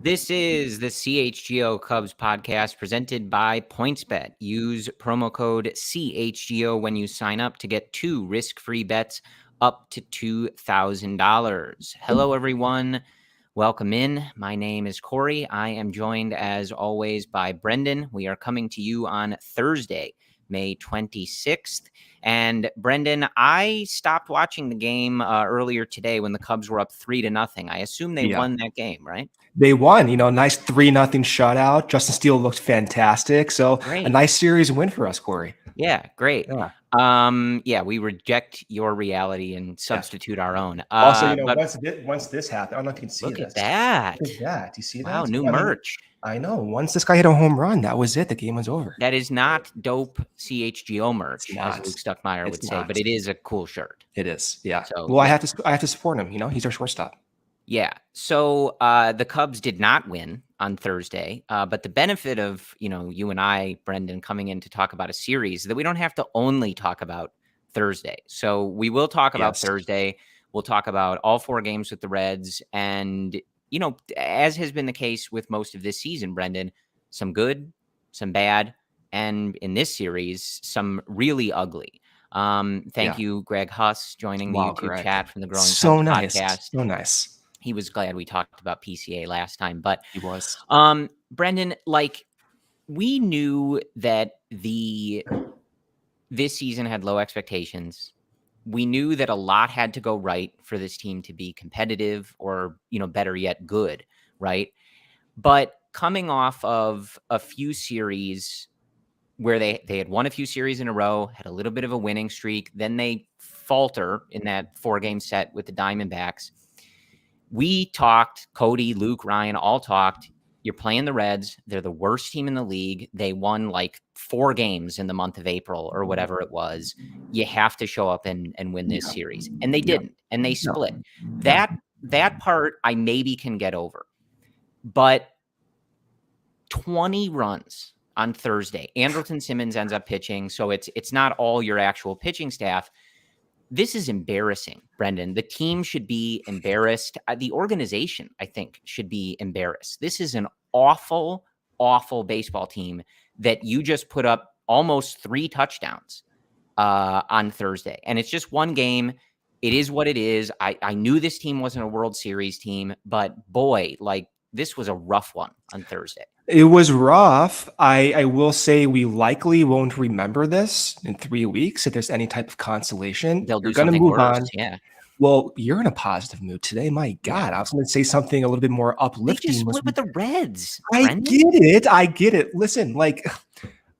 This is the CHGO Cubs podcast presented by PointsBet. Use promo code CHGO when you sign up to get 2 risk-free bets up to $2,000. Hello, everyone. Welcome in. My name is Corey. I am joined, as always, by Brendan. We are coming to you on Thursday, May 26th. And Brendan, I stopped watching the game earlier today when the Cubs were up 3-0. I assume they won that game, right? They won, nice 3-0 shutout. Justin Steele looked fantastic. So Great. A nice series win for us, Corey. Yeah, great. Yeah. We reject your reality and substitute our own. Also, once this happened, I don't know if you can see look this. at that. Look at that. Do you see that? Wow, new merch. I know. Once this guy hit a home run, that was it. The game was over. That is not dope CHGO merch, as Luke Stuckmeyer would say, but it is a cool shirt. It is, yeah. So, well, I have to support him. He's our shortstop. Yeah. So the Cubs did not win on Thursday, but the benefit of, you and I, Brendan, coming in to talk about a series is that we don't have to only talk about Thursday. So we will talk about Thursday. We'll talk about all 4 games with the Reds. And, as has been the case with most of this season, Brendan, some good, some bad, and in this series, some really ugly. Thank you, Greg Huss, joining the YouTube chat from the Growing Cubs podcast. So nice. He was glad we talked about PCA last time, but he was. Brendan, we knew that this season had low expectations. We knew that a lot had to go right for this team to be competitive or, better yet, good, right? But coming off of a few series where they had won a few series in a row, had a little bit of a winning streak, then they falter in that 4-game set with the Diamondbacks. We talked, Cody, Luke, Ryan, all talked. You're playing the Reds. They're the worst team in the league. They won 4 games in the month of April or whatever it was. You have to show up and win this series. And they didn't. And they split. That part I maybe can get over. But 20 runs on Thursday. Andrelton Simmons ends up pitching, so it's not all your actual pitching staff. This is embarrassing, Brendan. The team should be embarrassed. The organization, I think, should be embarrassed. This is an awful, awful baseball team that you just put up almost 3 touchdowns on Thursday. And it's just one game. It is what it is. I knew this team wasn't a World Series team, but boy, this was a rough one on Thursday. It was rough. I will say we likely won't remember this in 3 weeks if there's any type of consolation. They'll do something worse. On. Yeah. Well, you're in a positive mood today. My God, I was going to say something a little bit more uplifting. They just split with the Reds. I get it. Listen,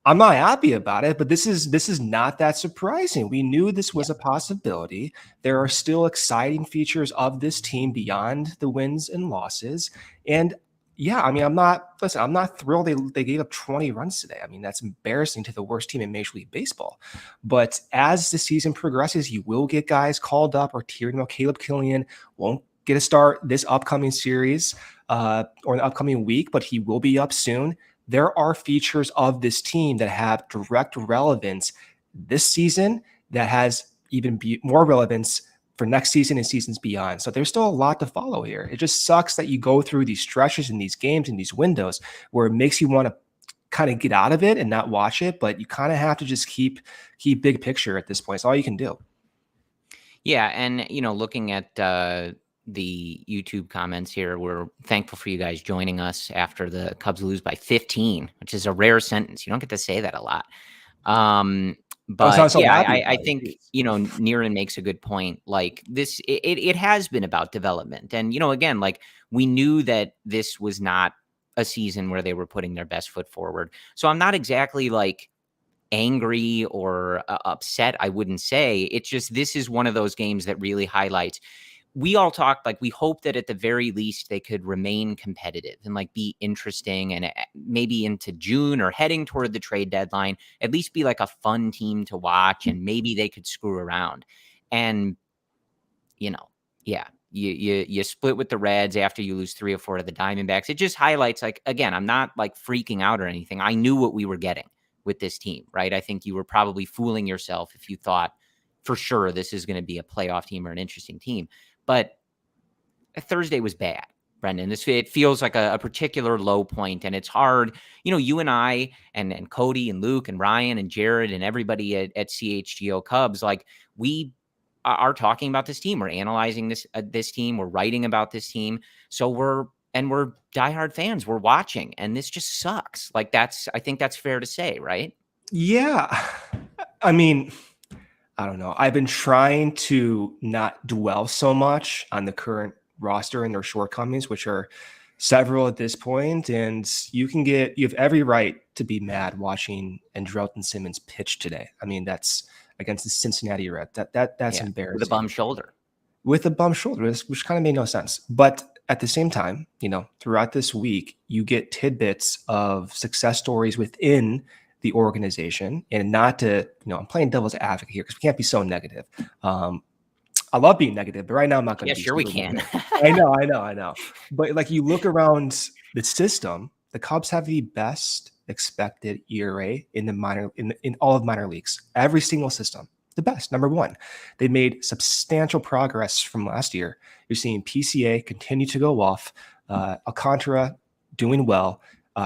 I'm not happy about it, but this is not that surprising. We knew this was a possibility. There are still exciting features of this team beyond the wins and losses. And yeah, I'm not thrilled they gave up 20 runs today. That's embarrassing to the worst team in Major League Baseball. But as the season progresses, you will get guys called up or tearing them. Caleb Killian won't get a start this upcoming series or the upcoming week, but he will be up soon. There are features of this team that have direct relevance this season that has even more relevance for next season and seasons beyond. So there's still a lot to follow here. It just sucks that you go through these stretches in these games and these windows where it makes you want to kind of get out of it and not watch it, but you kind of have to just keep big picture at this point. It's all you can do. Yeah, and looking at the YouTube comments here, we're thankful for you guys joining us after the Cubs lose by 15, which is a rare sentence. You don't get to say that a lot. But I think, Niran makes a good point. It has been about development. And, again, we knew that this was not a season where they were putting their best foot forward. So I'm not exactly angry or upset. I wouldn't say. It's just, this is one of those games that really highlights. We all talked like we hope that at the very least they could remain competitive and like be interesting, and maybe into June or heading toward the trade deadline, at least be like a fun team to watch, and maybe they could screw around. And, yeah, you split with the Reds after you lose 3 or 4 to the Diamondbacks. It just highlights, like, again, I'm not like freaking out or anything. I knew what we were getting with this team, right? I think you were probably fooling yourself if you thought for sure this is going to be a playoff team or an interesting team. But Thursday was bad, Brendan. It feels like a particular low point, and it's hard. You and I and Cody and Luke and Ryan and Jared and everybody at CHGO Cubs, like, we are talking about this team. We're analyzing this team. We're writing about this team. So we're diehard fans. We're watching, and this just sucks. Like, I think that's fair to say, right? Yeah. I mean, I don't know. I've been trying to not dwell so much on the current roster and their shortcomings, which are several at this point. And you have every right to be mad watching Andrelton Simmons pitch today. I mean, that's against the Cincinnati Reds. That's embarrassing. With a bum shoulder. With a bum shoulder, which kind of made no sense. But at the same time, throughout this week, you get tidbits of success stories within the organization, and not to, I'm playing devil's advocate here because we can't be so negative. I love being negative, but right now I'm not going to. Yeah, sure we can. I know. But like, you look around the system, the Cubs have the best expected ERA in the in all of minor leagues. Every single system, the best, number one. They made substantial progress from last year. You're seeing PCA continue to go off. Alcantara doing well.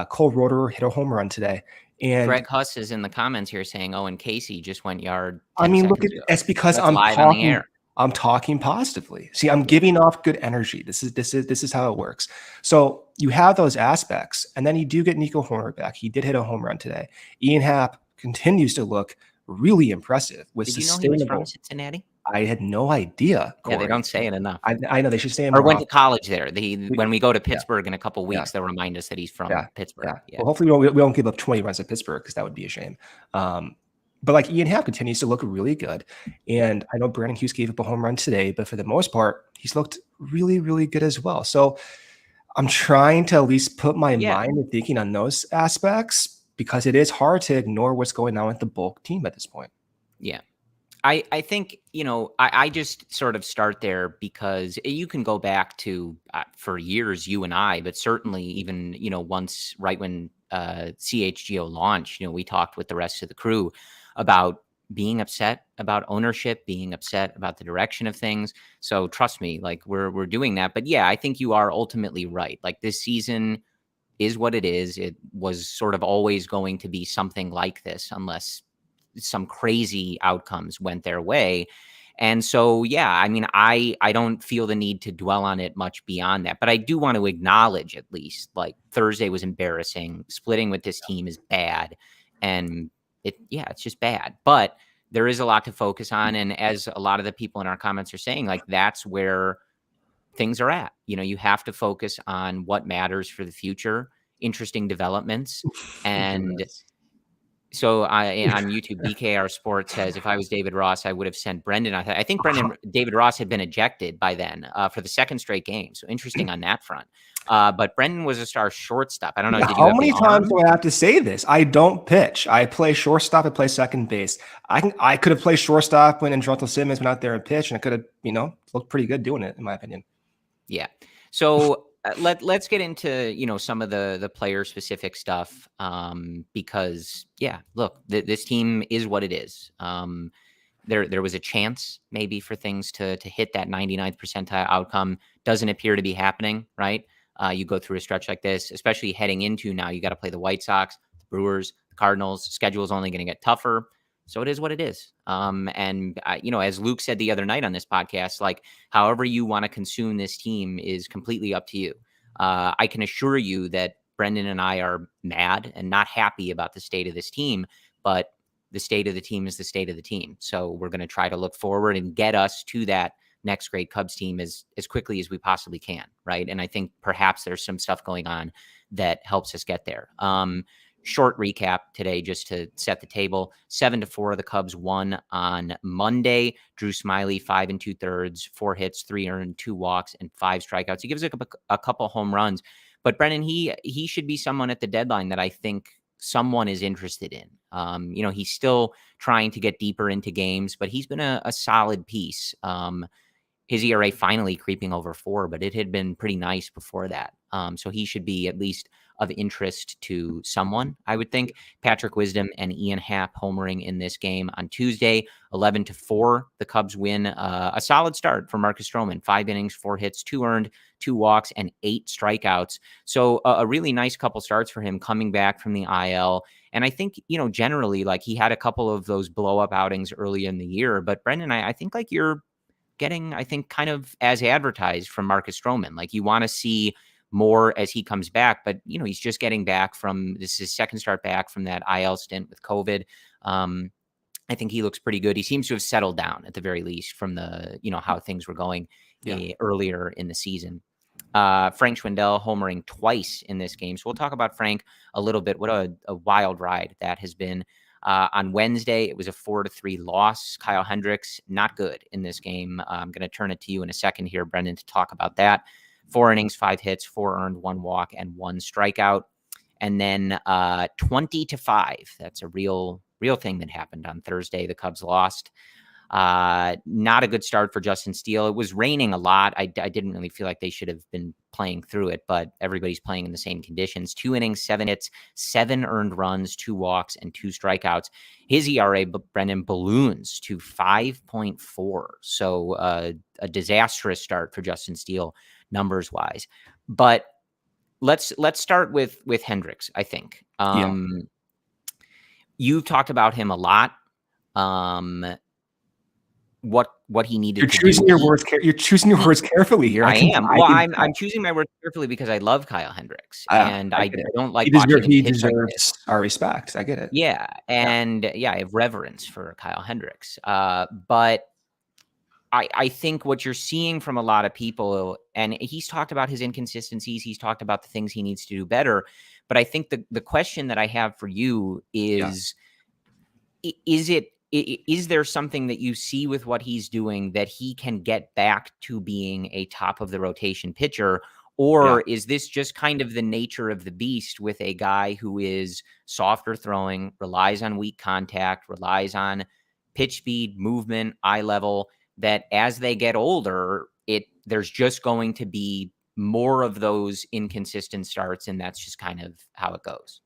Cole Roederer hit a home run today. And Greg Huss is in the comments here saying, "And Casey just went yard." I mean, look at it. It's because I'm live on the air. I'm talking positively. See, I'm giving off good energy. This is how it works. So you have those aspects, and then you do get Nico Hoerner back. He did hit a home run today. Ian Happ continues to look really impressive with sustainable. Did you know he was from Cincinnati? I had no idea. Corey. Yeah, they don't say it enough. I know they should stay in. Or went to college there. When we go to Pittsburgh in a couple of weeks, they'll remind us that he's from Pittsburgh. Yeah. Well, hopefully we don't give up 20 runs at Pittsburgh, because that would be a shame. But like, Ian Happ continues to look really good. And I know Brandon Hughes gave up a home run today, but for the most part, he's looked really, really good as well. So I'm trying to at least put my mind and thinking on those aspects, because it is hard to ignore what's going on with the bulk team at this point. Yeah. I think, I just sort of start there because you can go back to for years, you and I, but certainly even, once right when CHGO launched, we talked with the rest of the crew about being upset about ownership, being upset about the direction of things. So trust me, like, we're doing that. But yeah, I think you are ultimately right. Like, this season is what it is. It was sort of always going to be something like this, unless some crazy outcomes went their way. And so, yeah, I mean, I don't feel the need to dwell on it much beyond that, but I do want to acknowledge, at least, like, Thursday was embarrassing. Splitting with this team is bad, and it's just bad, but there is a lot to focus on. And as a lot of the people in our comments are saying, like, that's where things are at. You have to focus on what matters for the future, interesting developments. And so on YouTube, BKR Sports says, if I was David Ross, I would have sent Brendan. I think David Ross had been ejected by then for the second straight game. So interesting on that front. But Brendan was a star shortstop. I don't know. How many times do I have to say this? I don't pitch. I play shortstop. I play second base. I could have played shortstop when Andrelton Simmons went out there and pitched, and I could have, looked pretty good doing it, in my opinion. Yeah. So let's get into, some of the player specific stuff, because look, this team is what it is. There was a chance maybe for things to hit that 99th percentile outcome. Doesn't appear to be happening, right? You go through a stretch like this, especially heading into now, you got to play the White Sox, the Brewers, the Cardinals. Schedule is only going to get tougher. So it is what it is. And as Luke said the other night on this podcast, like, however you want to consume this team is completely up to you. I can assure you that Brendan and I are mad and not happy about the state of this team, but the state of the team is the state of the team. So we're going to try to look forward and get us to that next great Cubs team as quickly as we possibly can. Right. And I think perhaps there's some stuff going on that helps us get there. short recap today, just to set the table. 7-4, the Cubs won on Monday. Drew Smyly, 5 2/3, 4 hits, 3 earned, 2 walks, and 5 strikeouts. He gives a couple home runs, but Brendan, he should be someone at the deadline that I think someone is interested in. He's still trying to get deeper into games, but he's been a solid piece. His ERA finally creeping over 4, but it had been pretty nice before that. So he should be at least of interest to someone, I would think. Patrick Wisdom and Ian Happ homering in this game on Tuesday, 11-4. The Cubs win. A solid start for Marcus Stroman, 5 innings, 4 hits, 2 earned, 2 walks, and 8 strikeouts. So a really nice couple starts for him coming back from the IL. And I think, generally, like, he had a couple of those blow up outings early in the year. But Brendan, I think like you're getting, I think, kind of as advertised from Marcus Stroman. Like, you want to see more as he comes back, but he's just getting back from this is his second start back from that IL stint with COVID. I think he looks pretty good. He seems to have settled down at the very least from the how things were going earlier in the season. Frank Schwindel homering twice in this game, so we'll talk about Frank a little bit. What a wild ride that has been. On Wednesday, it was a 4-3 loss. Kyle Hendricks, not good in this game. I'm going to turn it to you in a second here, Brendan, to talk about that. 4 innings, 5 hits, 4 earned, 1 walk, and 1 strikeout. And then 20-5. That's a real thing that happened on Thursday. The Cubs lost. Not a good start for Justin Steele. It was raining a lot. I didn't really feel like they should have been playing through it, but everybody's playing in the same conditions. 2 innings, 7 hits, 7 earned runs, 2 walks, and 2 strikeouts. His ERA, Brendan, balloons to 5.4. So a disastrous start for Justin Steele numbers wise. But let's start with Hendricks, I think. You've talked about him a lot. What he needed to do. You're choosing your words carefully here. I am. Well, I'm choosing my words carefully because I love Kyle Hendricks, and I don't like watching him. He deserves our respect. I get it. Yeah, and I have reverence for Kyle Hendricks. But I think what you're seeing from a lot of people, and he's talked about his inconsistencies, he's talked about the things he needs to do better. But I think the question that I have for you is there something that you see with what he's doing that he can get back to being a top of the rotation pitcher? Or is this just kind of the nature of the beast with a guy who is softer throwing, relies on weak contact, relies on pitch speed, movement, eye level, that as they get older, there's just going to be more of those inconsistent starts, and that's just kind of how it goes?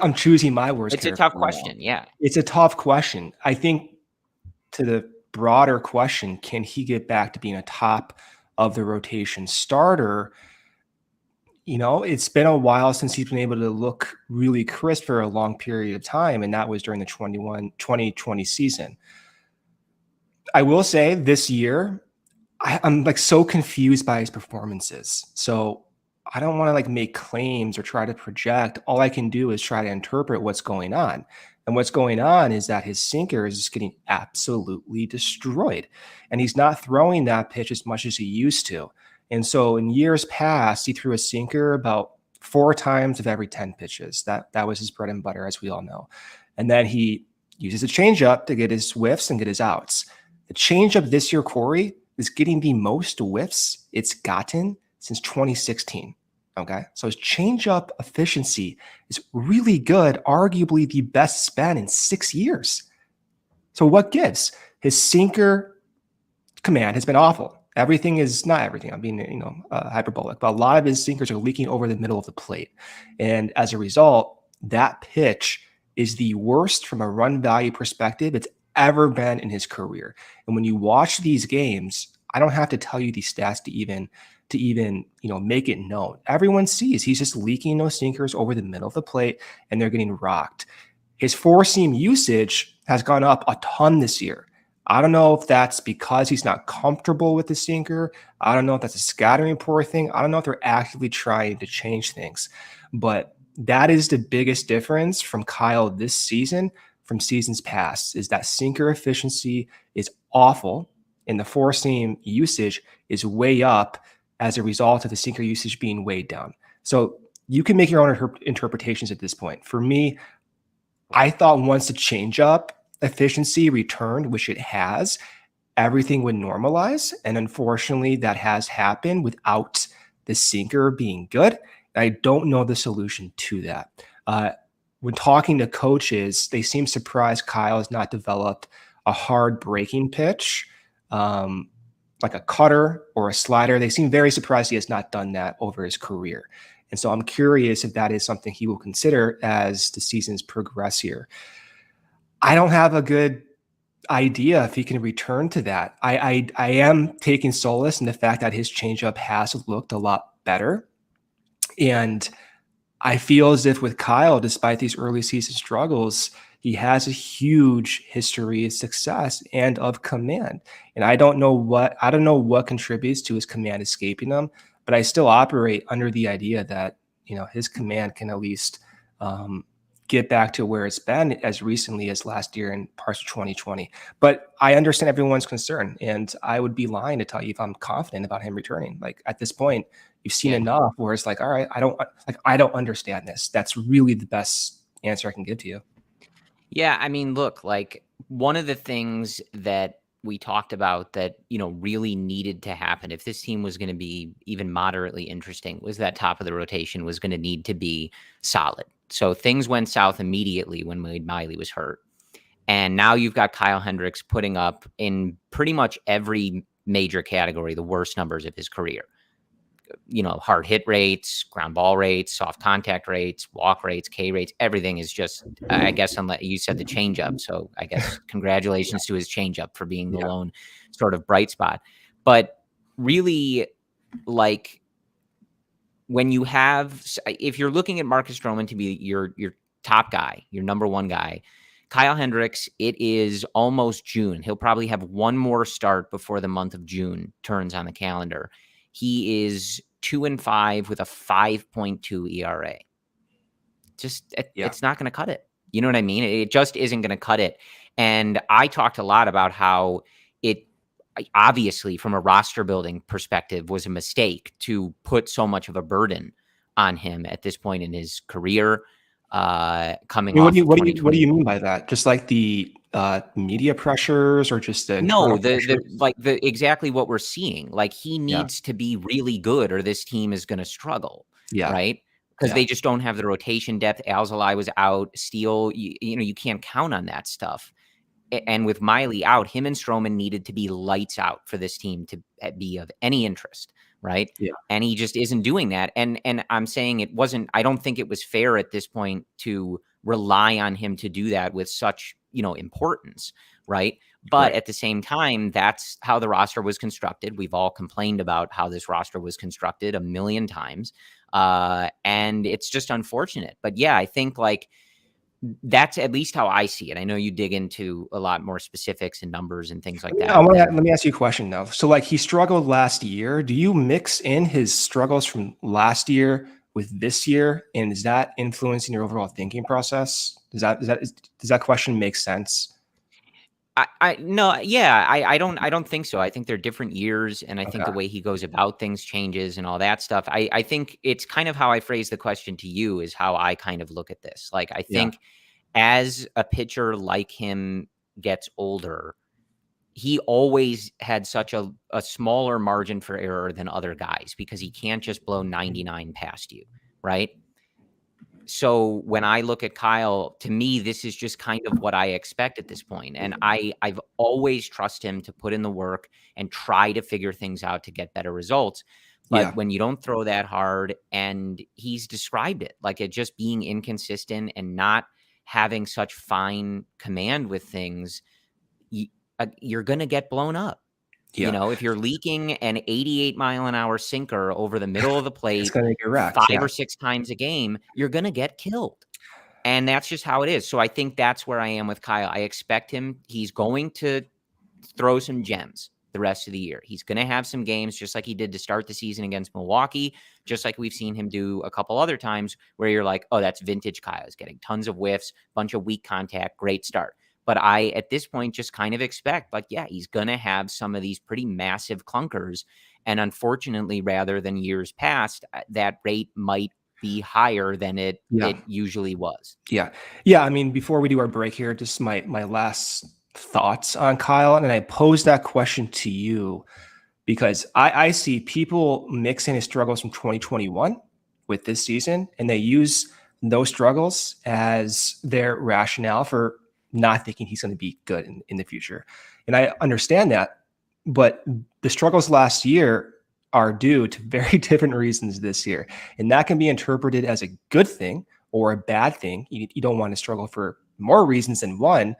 I'm choosing my words. It's a tough question. Yeah. It's a tough question. I think to the broader question, can he get back to being a top of the rotation starter? It's been a while since he's been able to look really crisp for a long period of time, and that was during the 2020 season. I will say this year, I'm like so confused by his performances. So I don't want to make claims or try to project. All I can do is try to interpret what's going on. And what's going on is that his sinker is just getting absolutely destroyed. And he's not throwing that pitch as much as he used to. And so in years past, he threw a sinker about 4 times of every 10 pitches. That was his bread and butter, as we all know. And then he uses a changeup to get his whiffs and get his outs. The changeup this year, Corey, is getting the most whiffs it's gotten since 2016. Okay, so his changeup efficiency is really good, arguably the best it's been in 6 years. So what gives? His sinker command has been awful. Everything is not everything. I'm being, hyperbolic, but a lot of his sinkers are leaking over the middle of the plate, and as a result, that pitch is the worst from a run value perspective it's ever been in his career. And when you watch these games, I don't have to tell you these stats to even make it known. Everyone sees he's just leaking those sinkers over the middle of the plate, and they're getting rocked. His 4-seam usage has gone up a ton this year. I don't know if that's because he's not comfortable with the sinker. I don't know if that's a scattering report thing. I don't know if they're actively trying to change things. But that is the biggest difference from Kyle this season from seasons past, is that sinker efficiency is awful and the 4-seam usage is way up. as a result of the sinker usage being weighed down. So you can make your own interpretations at this point. For me, I thought once the changeup efficiency returned, which it has, everything would normalize. And unfortunately, that has happened without the sinker being good. I don't know the solution to that. When talking to coaches, they seem surprised Kyle has not developed a hard breaking pitch, like a cutter or a slider. They seem very surprised he has not done that over his career. And so I'm curious if that is something he will consider as the seasons progress here. I don't have a good idea if he can return to that. I am taking solace in the fact that his changeup has looked a lot better. And I feel as if with Kyle, despite these early season struggles, he has a huge history of success and of command. And I don't know what contributes to his command escaping him, but I still operate under the idea that, his command can at least get back to where it's been as recently as last year and parts of 2020. But I understand everyone's concern, and I would be lying to tell you if I'm confident about him returning. Like at this point, you've seen enough where it's like, all right, I don't understand this. That's really the best answer I can give to you. Yeah, I mean, look, like one of the things that we talked about that, really needed to happen if this team was going to be even moderately interesting was that top of the rotation was going to need to be solid. So things went south immediately when Wade Miley was hurt. And now you've got Kyle Hendricks putting up in pretty much every major category the worst numbers of his career. Hard hit rates, ground ball rates, soft contact rates, walk rates, K rates, everything is just, I guess, unless you said the changeup. So I guess congratulations to his changeup for being the lone sort of bright spot. But really, like, when you have, if you're looking at Marcus Stroman to be your top guy, your number one guy, Kyle Hendricks, it is almost June. He'll probably have one more start before the month of June turns on the calendar. He is 2-5 with a 5.2 ERA. It's not going to cut it. You know what I mean? It just isn't going to cut it. And I talked a lot about how it obviously from a roster building perspective was a mistake to put so much of a burden on him at this point in his career. Coming off. What do you mean by that? Just like the media pressures, or just the exactly what we're seeing. Like he needs to be really good, or this team is going to struggle. Yeah, right. Because they just don't have the rotation depth. Alzolay was out. Steele, you can't count on that stuff. And with Miley out, him and Stroman needed to be lights out for this team to be of any interest. Right. Yeah. And he just isn't doing that. And I'm saying I don't think it was fair at this point to rely on him to do that with such, importance. Right. But at the same time, that's how the roster was constructed. We've all complained about how this roster was constructed a million times. And it's just unfortunate. But yeah, I think that's at least how I see it. I know you dig into a lot more specifics and numbers and things like that. Let me ask you a question though. So he struggled last year. Do you mix in his struggles from last year with this year? And is that influencing your overall thinking process? Does that question make sense? I don't think so. I think they're different years, and I think the way he goes about things changes and all that stuff. I think it's kind of how I phrase the question to you is how I kind of look at this. Like I think as a pitcher like him gets older, he always had such a smaller margin for error than other guys because he can't just blow 99 past you, right? So when I look at Kyle, to me, this is just kind of what I expect at this point. And I've always trusted him to put in the work and try to figure things out to get better results. But when you don't throw that hard, and he's described it like it just being inconsistent and not having such fine command with things, you're going to get blown up. Yeah. If you're leaking an 88-mile-an-hour sinker over the middle of the plate it's gonna get wrecked, 5 or 6 times a game, you're going to get killed. And that's just how it is. So I think that's where I am with Kyle. I expect he's going to throw some gems the rest of the year. He's going to have some games just like he did to start the season against Milwaukee, just like we've seen him do a couple other times where you're like, oh, that's vintage Kyle. He's getting tons of whiffs, bunch of weak contact, great start. But I, at this point, just kind of expect, like, yeah, he's going to have some of these pretty massive clunkers. And unfortunately, rather than years past, that rate might be higher than it usually was. Yeah. Yeah. I mean, before we do our break here, just my last thoughts on Kyle. And I pose that question to you because I see people mixing his struggles from 2021 with this season, and they use those struggles as their rationale for not thinking he's going to be good in the future. And I understand that, but the struggles last year are due to very different reasons this year. And that can be interpreted as a good thing or a bad thing. You don't want to struggle for more reasons than one.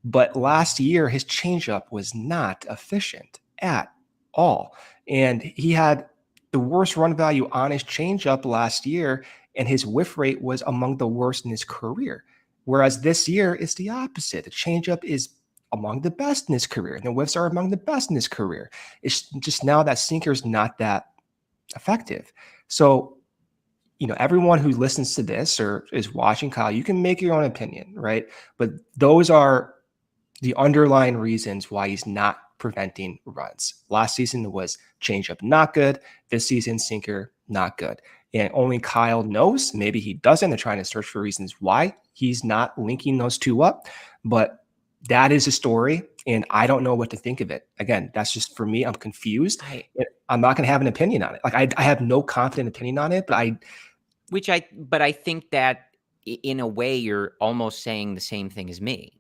But last year, his changeup was not efficient at all. And he had the worst run value on his changeup last year, and his whiff rate was among the worst in his career. Whereas this year, it's the opposite. The changeup is among the best in his career, and the whiffs are among the best in his career. It's just now that sinker is not that effective. So, everyone who listens to this or is watching Kyle, you can make your own opinion, right? But those are the underlying reasons why he's not preventing runs. Last season was changeup not good. This season, sinker not good. And only Kyle knows. Maybe he doesn't. They're trying to search for reasons why he's not linking those two up. But that is a story, and I don't know what to think of it. Again, that's just for me. I'm confused. I'm not going to have an opinion on it. Like I have no confident opinion on it, but I think that in a way you're almost saying the same thing as me.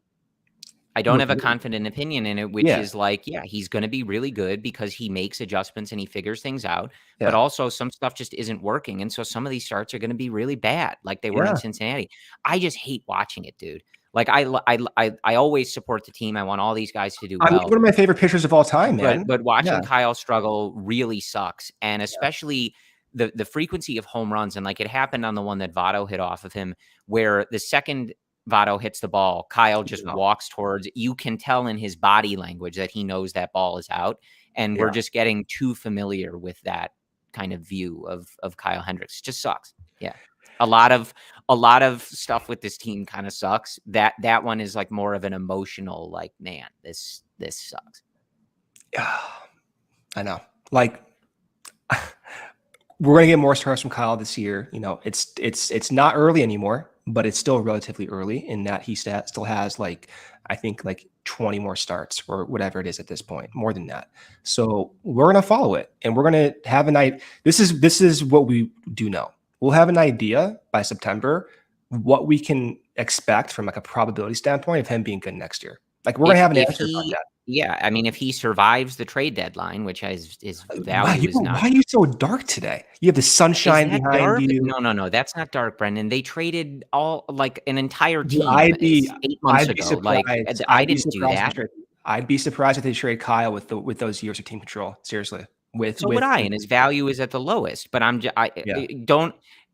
I don't have a confident opinion in it, which is like, yeah, he's going to be really good because he makes adjustments and he figures things out. Yeah. But also some stuff just isn't working. And so some of these starts are going to be really bad, like they were in Cincinnati. I just hate watching it, dude. Like I always support the team. I want all these guys to do well. One of my favorite pitchers of all time, man. But watching Kyle struggle really sucks. And especially the frequency of home runs. And like it happened on the one that Votto hit off of him, where the second Votto hits the ball, Kyle just walks towards. You can tell in his body language that he knows that ball is out. And we're just getting too familiar with that kind of view of Kyle Hendricks. It just sucks. Yeah. A lot of stuff with this team kind of sucks. That one is like more of an emotional, like, man, this sucks. Yeah, I know. Like we're gonna get more starts from Kyle this year. It's not early anymore, but it's still relatively early in that he still has I think 20 more starts or whatever it is at this point, more than that. So we're gonna follow it, and we're gonna have an idea. This is what we do know. We'll have an idea by September what we can expect from a probability standpoint of him being good next year. Like we're gonna have an answer on that. Yeah, I mean, if he survives the trade deadline, which his value is not. Why are you so dark today? You have the sunshine behind dark? you. No, that's not dark, Brendan. They traded an entire team 8 months ago. I didn't do that. I'd be surprised if they trade Kyle with those years of team control. Seriously, so would I, and his value is at the lowest. But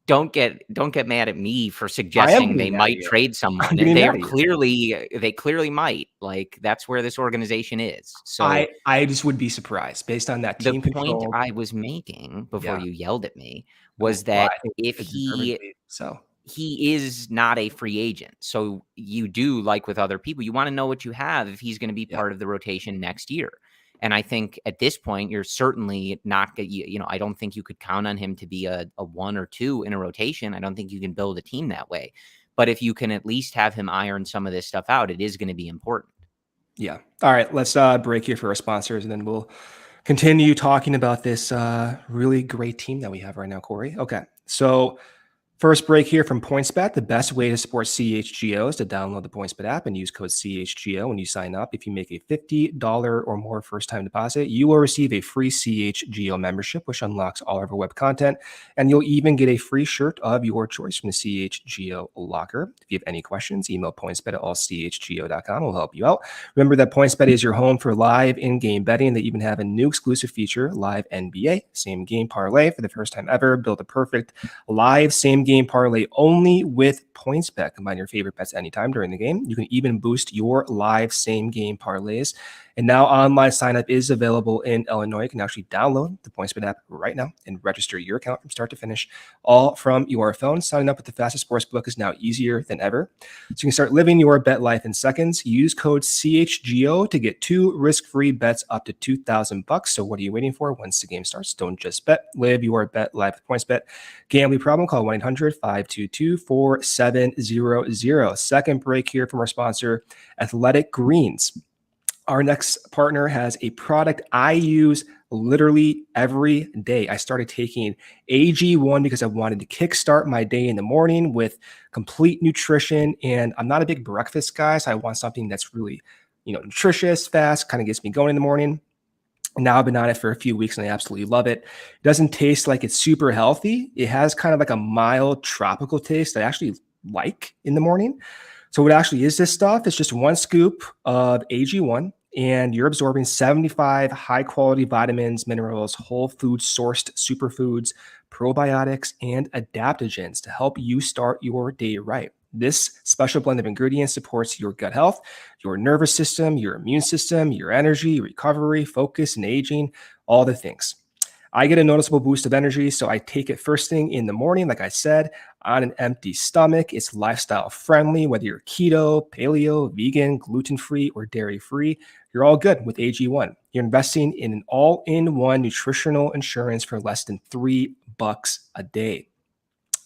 don't get mad at me for suggesting they might trade someone. They clearly might. Like that's where this organization is. So I just would be surprised based on that team control. The point I was making before you yelled at me was that if he is not a free agent, so you do, like with other people, you want to know what you have if he's going to be part of the rotation next year. And I think at this point, you're certainly not, I don't think you could count on him to be a 1 or 2 in a rotation. I don't think you can build a team that way. But if you can at least have him iron some of this stuff out, it is going to be important. Yeah. All right. Let's break here for our sponsors, and then we'll continue talking about this really great team that we have right now, Corey. Okay. So first break here from PointsBet. The best way to support CHGO is to download the PointsBet app and use code CHGO when you sign up. If you make a $50 or more first-time deposit, you will receive a free CHGO membership, which unlocks all of our web content, and you'll even get a free shirt of your choice from the CHGO locker. If you have any questions, email pointsbet@allchgo.com. We'll help you out. Remember that PointsBet is your home for live in-game betting. They even have a new exclusive feature, Live NBA, same-game parlay. For the first time ever, build a perfect live same-game parlay only with PointsBet. Combine your favorite bets anytime during the game. You can even boost your live same game parlays And now online sign up is available in Illinois. You can actually download the PointsBet app right now and register your account from start to finish, all from your phone. Signing up with the fastest sportsbook is now easier than ever. So you can start living your bet life in seconds. Use code CHGO to get 2 risk-free bets up to $2,000. So what are you waiting for? Once the game starts, don't just bet. Live your bet life with PointsBet. Gambling problem? Call 1-800-522-4700. Second break here from our sponsor, Athletic Greens. Our next partner has a product I use literally every day. I started taking AG1 because I wanted to kickstart my day in the morning with complete nutrition. And I'm not a big breakfast guy, so I want something that's really, nutritious, fast, kind of gets me going in the morning. Now I've been on it for a few weeks and I absolutely love it. It doesn't taste like it's super healthy. It has kind of like a mild tropical taste that I actually like in the morning. So what actually is this stuff? It's just 1 scoop of AG1, and you're absorbing 75 high-quality vitamins, minerals, whole food sourced superfoods, probiotics, and adaptogens to help you start your day right. This special blend of ingredients supports your gut health, your nervous system, your immune system, your energy, recovery, focus, and aging, all the things. I get a noticeable boost of energy, so I take it first thing in the morning, like I said, on an empty stomach. It's lifestyle friendly, whether you're keto, paleo, vegan, gluten-free, or dairy-free, you're all good with AG1. You're investing in an all-in-one nutritional insurance for less than $3 a day.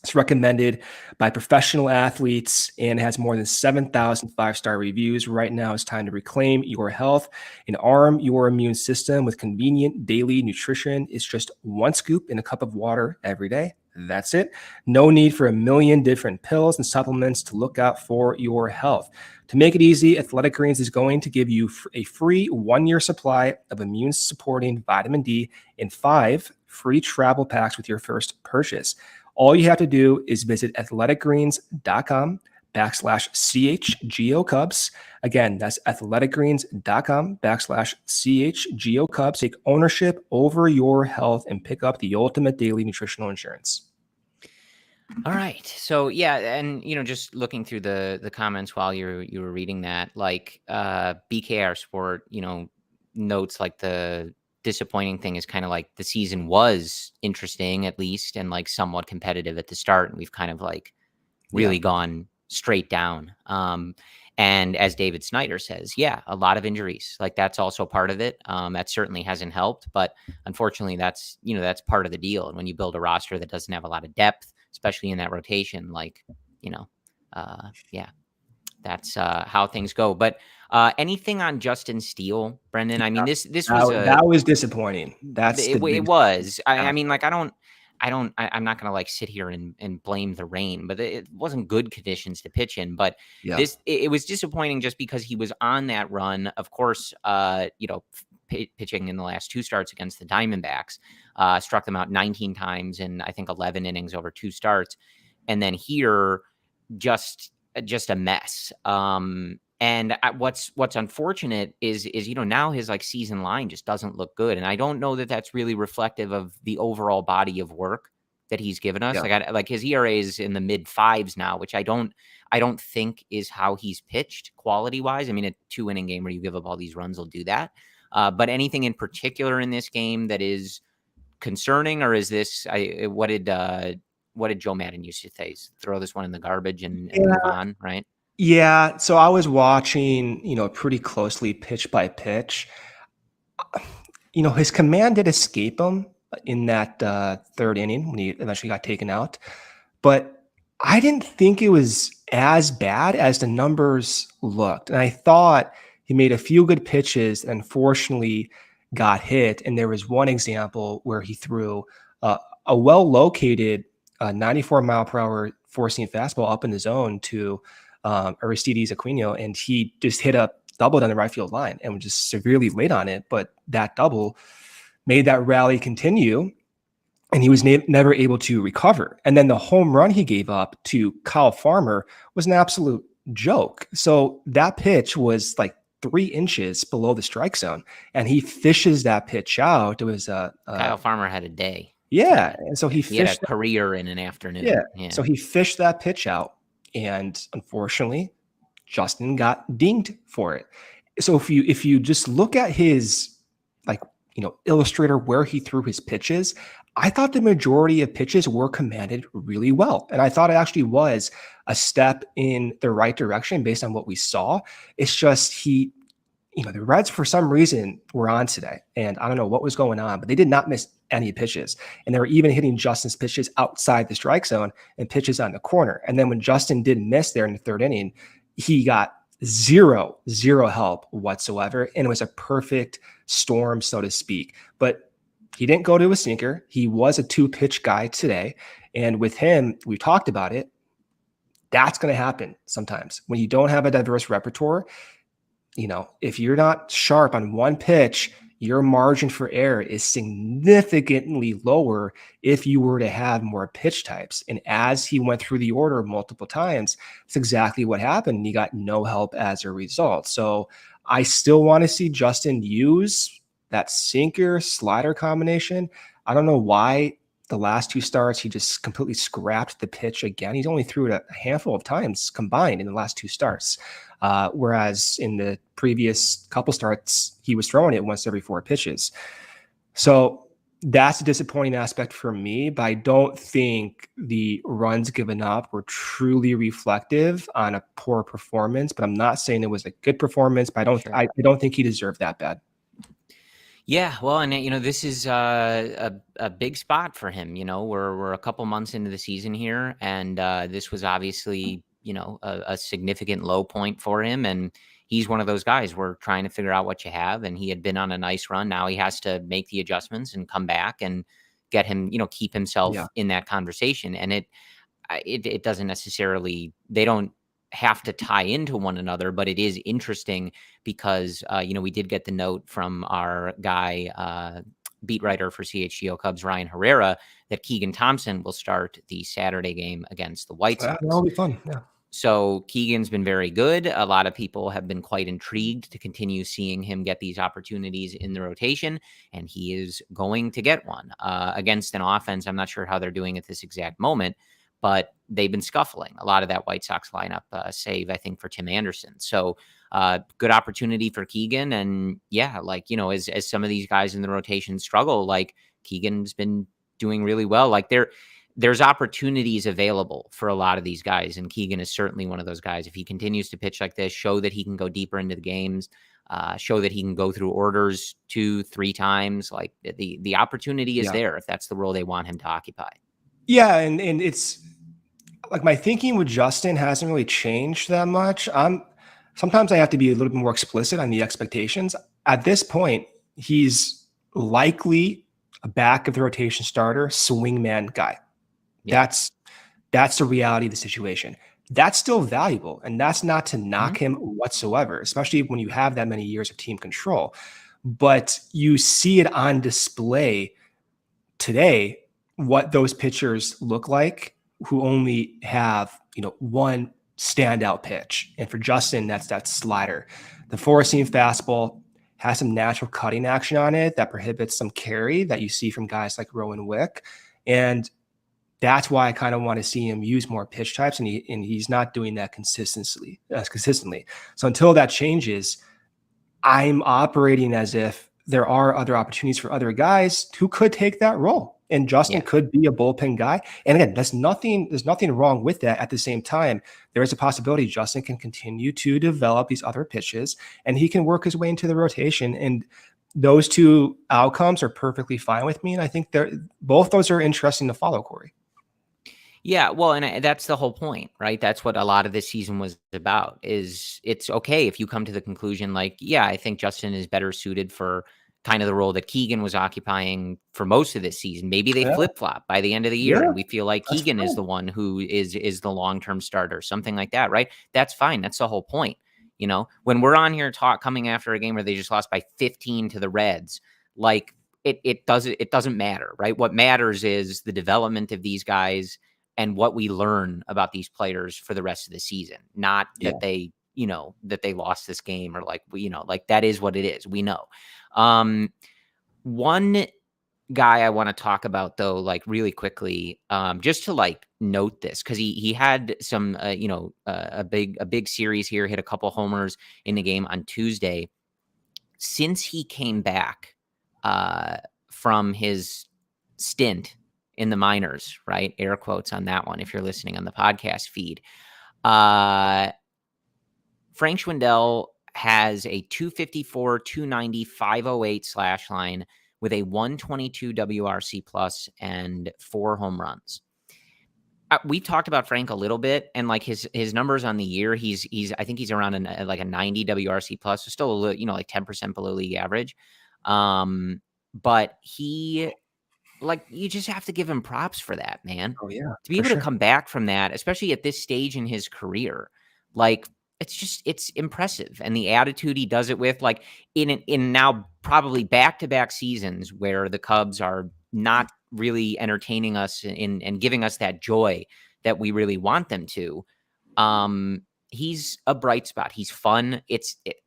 It's recommended by professional athletes and has more than 7,000 5-star reviews. Right now, it's time to reclaim your health and arm your immune system with convenient daily nutrition. It's just 1 scoop in a cup of water every day. That's it. No need for a million different pills and supplements to look out for your health. To make it easy, Athletic Greens is going to give you a free 1-year supply of immune-supporting vitamin D and 5 free travel packs with your first purchase. All you have to do is visit athleticgreens.com/CHGO Cubs. Again, that's athleticgreens.com/CHGO Cubs. Take ownership over your health and pick up the ultimate daily nutritional insurance. All right. So yeah, and just looking through the comments while you were reading that, like BKR Sport, notes like the disappointing thing is kind of like the season was interesting at least and like somewhat competitive at the start, and we've kind of like really gone straight down. And as David Snyder says, a lot of injuries, like that's also part of it. That certainly hasn't helped, but unfortunately that's part of the deal. And when you build a roster that doesn't have a lot of depth, especially in that rotation, that's how things go. But anything on Justin Steele, Brendan? I mean, this that was disappointing. It was. I mean, like I'm not going to like sit here and blame the rain, but it wasn't good conditions to pitch in. But it was disappointing just because he was on that run. Of course, pitching in the last 2 starts against the Diamondbacks, struck them out 19 times in I think 11 innings over 2 starts, and then here just a mess. And what's unfortunate is now his like season line just doesn't look good, and I don't know that that's really reflective of the overall body of work that he's given us. Like his ERA is in the mid 5s now, which I don't think is how he's pitched quality wise. I mean, a 2-inning game where you give up all these runs will do that. But anything in particular in this game that is concerning, or is this what did Joe Madden used to say? Throw this one in the garbage and move on, right? Yeah. So I was watching, pretty closely pitch by pitch. His command did escape him in that 3rd inning when he eventually got taken out. But I didn't think it was as bad as the numbers looked. And I thought he made a few good pitches and unfortunately got hit. And there was one example where he threw a well-located 94-mile-per-hour four-seam fastball up in the zone to Aristides Aquino, and he just hit a double down the right field line and was just severely late on it. But that double made that rally continue, and he was never able to recover. And then the home run he gave up to Kyle Farmer was an absolute joke. So that pitch was like 3 inches below the strike zone, and he fishes that pitch out. It was Kyle Farmer had a day. Yeah, and so he had a career in an afternoon. Yeah, so he fished that pitch out. And unfortunately, Justin got dinged for it. So if you just look at his, like, illustrator where he threw his pitches, I thought the majority of pitches were commanded really well. And I thought it actually was a step in the right direction based on what we saw. It's just the Reds, for some reason, were on today. And I don't know what was going on, but they did not miss any pitches. And they were even hitting Justin's pitches outside the strike zone and pitches on the corner. And then when Justin did miss there in the third inning, he got zero help whatsoever. And it was a perfect storm, so to speak. But he didn't go to a sinker. He was a 2-pitch guy today. And with him, we talked about it. That's going to happen sometimes when you don't have a diverse repertoire. If you're not sharp on one pitch, your margin for error is significantly lower if you were to have more pitch types. And as he went through the order multiple times, that's exactly what happened. He got no help as a result. So I still want to see Justin use that sinker slider combination. I don't know why the last 2 starts he just completely scrapped the pitch again. He's only threw it a handful of times combined in the last 2 starts. Whereas in the previous couple starts, he was throwing it once every 4 pitches. So that's a disappointing aspect for me, but I don't think the runs given up were truly reflective on a poor performance. But I'm not saying it was a good performance, but I don't think he deserved that bad. Yeah, well, and this is a big spot for him. We're a couple months into the season here, and this was obviously a significant low point for him. And he's one of those guys. We're trying to figure out what you have, and he had been on a nice run. Now he has to make the adjustments and come back and get him, keep himself in that conversation. And it doesn't necessarily. They don't have to tie into one another, but it is interesting because, we did get the note from our guy, beat writer for CHGO Cubs, Ryan Herrera, that Keegan Thompson will start the Saturday game against the White Sox. That'll be fun. Yeah. So Keegan's been very good. A lot of people have been quite intrigued to continue seeing him get these opportunities in the rotation, and he is going to get one against an offense. I'm not sure how they're doing at this exact moment, but they've been scuffling a lot of that White Sox lineup, save, I think, for Tim Anderson. So good opportunity for Keegan. And yeah, as some of these guys in the rotation struggle, like Keegan's been doing really well. Like there's opportunities available for a lot of these guys. And Keegan is certainly one of those guys. If he continues to pitch like this, show that he can go deeper into the games, show that he can go through orders 2-3 times, like the opportunity is there if that's the role they want him to occupy. Yeah. And it's like my thinking with Justin hasn't really changed that much. Sometimes I have to be a little bit more explicit on the expectations. At this point, he's likely a back of the rotation starter, swingman guy. Yeah. That's the reality of the situation. That's still valuable, and that's not to knock him whatsoever, especially when you have that many years of team control. But you see it on display today what those pitchers look like who only have, one standout pitch. And for Justin, that's that slider. The 4-seam fastball has some natural cutting action on it that prohibits some carry that you see from guys like Rowan Wick. And that's why I kind of want to see him use more pitch types, and he's not doing that consistently. So until that changes, I'm operating as if there are other opportunities for other guys who could take that role. And Justin could be a bullpen guy. And again, there's nothing wrong with that. At the same time, there is a possibility Justin can continue to develop these other pitches and he can work his way into the rotation. And those 2 outcomes are perfectly fine with me. And I think both those are interesting to follow, Corey. Yeah, well, and that's the whole point, right? That's what a lot of this season was about, is it's okay if you come to the conclusion like, yeah, I think Justin is better suited for kind of the role that Keegan was occupying for most of this season. Maybe they flip-flop by the end of the year and we feel like Keegan is the one who is the long-term starter, something like that, right? That's fine. That's the whole point. When we're on here coming after a game where they just lost by 15 to the Reds, like it doesn't matter, right? What matters is the development of these guys and what we learn about these players for the rest of the season, not that they lost this game or like that is what it is. We know. One guy I want to talk about though, like really quickly, just to like note this because he had some a big series here, hit a couple homers in the game on Tuesday. Since he came back from his stint in the minors, right? Air quotes on that one if you're listening on the podcast feed. Frank Schwindel has a 254, 290, 508 slash line with a 122 WRC plus and 4 home runs. We talked about Frank a little bit, and like his numbers on the year, he's I think he's around like a 90 WRC plus, so still a little, like 10% below league average. But he, like, you just have to give him props for that, man. Oh yeah, To be able to come back from that, especially at this stage in his career, like it's impressive. And the attitude he does it with, like in now probably back-to-back seasons where the Cubs are not really entertaining us and giving us that joy that we really want them to. He's a bright spot. He's fun.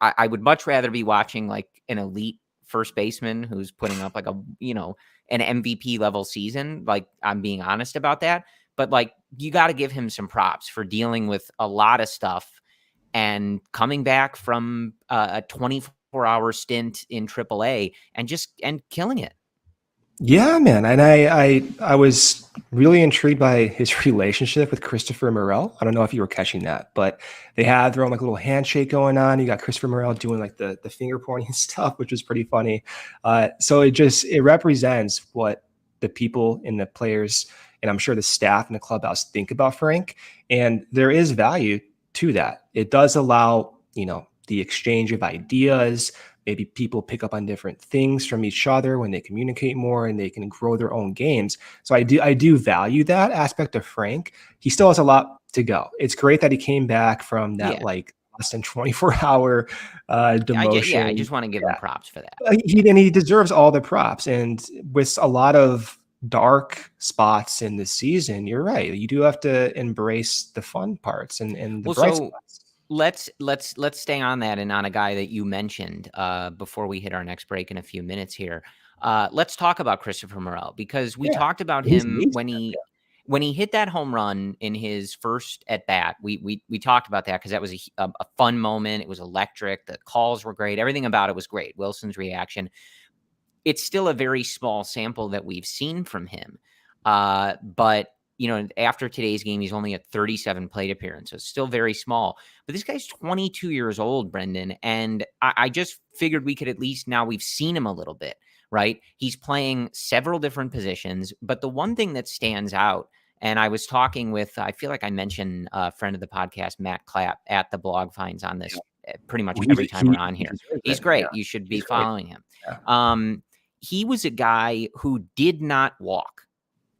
I would much rather be watching like an elite first baseman who's putting up like an MVP level season. Like, I'm being honest about that, but like, you got to give him some props for dealing with a lot of stuff and coming back from a 24-hour stint in AAA and killing it. Yeah, man. And I was really intrigued by his relationship with Christopher Morell. I don't know if you were catching that, but they had their own like little handshake going on. You got Christopher Morell doing like the finger pointing stuff, which was pretty funny. So it represents what the people and the players, and I'm sure the staff and the clubhouse think about Frank. And there is value to that. It does allow, the exchange of ideas. Maybe people pick up on different things from each other when they communicate more and they can grow their own games. So I do value that aspect of Frank. He still has a lot to go. It's great that he came back from that like less than 24-hour demotion. I just want to give him props for that. He deserves all the props. And with a lot of dark spots in the season, you're right. You do have to embrace the fun parts and the bright spots. Let's stay on that and on a guy that you mentioned before we hit our next break in a few minutes here. Let's talk about Christopher Morell, because we talked about him when he hit that home run in his first at bat. We talked about that because that was a fun moment. It was electric. The calls were great. Everything about it was great. Wilson's reaction. It's still a very small sample that we've seen from him, but after today's game, he's only at 37 plate appearances, still very small. But this guy's 22 years old, Brendan, and I just figured we could at least, now we've seen him a little bit, right? He's playing several different positions, but the one thing that stands out, and I was talking with, I feel like I mentioned a friend of the podcast, Matt Clapp, at the Blog Finds on this pretty much every time we're on here. He's great. You should be following him. Yeah. He was a guy who did not walk